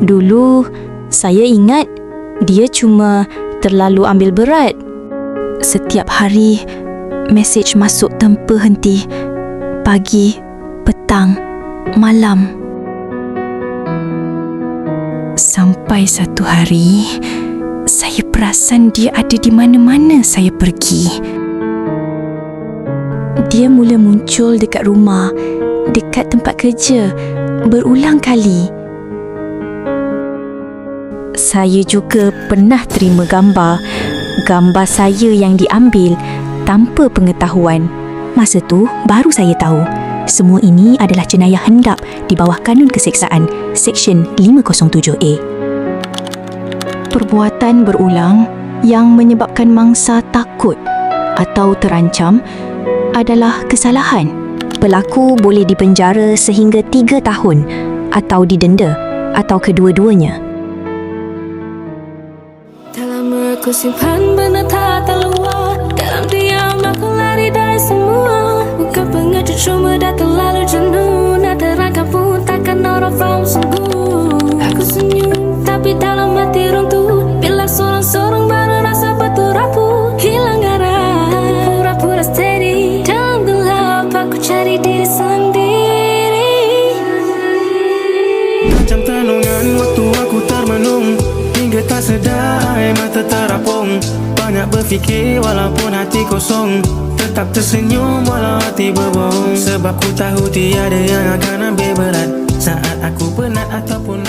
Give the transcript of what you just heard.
Dulu, saya ingat dia cuma terlalu ambil berat. Setiap hari, mesej masuk tanpa henti. Pagi, petang, malam. Sampai satu hari, saya perasan dia ada di mana-mana saya pergi. Dia mula muncul dekat rumah, dekat tempat kerja, berulang kali. Saya juga pernah terima gambar saya yang diambil tanpa pengetahuan. Masa tu baru saya tahu semua ini adalah jenayah hendap di bawah Kanun Keseksaan Seksyen 507A. Perbuatan berulang yang menyebabkan mangsa takut atau terancam adalah kesalahan. Pelaku boleh dipenjara sehingga 3 tahun atau didenda atau kedua-duanya. Dalam aku simpan benar tak terluar. Dalam diam aku lari dari semua. Bukan pengecut cuma dah terlalu jenuh. Nak terangkan pun takkan orang faham sungguh. Aku senyum tapi dalam hati runtuh. Bila sorang-sorang baru rasa betul rapuh. Hilang arah, pura-pura steady. Dalam gelap aku cari diri sendiri. Macam tenungan waktu aku termenung, hingga tak sedar air mata terapung. Banyak berfikir walaupun hati kosong, tetap tersenyum walau hati berbohong. Sebab ku tahu tiada yang akan ambil berat saat aku penat ataupun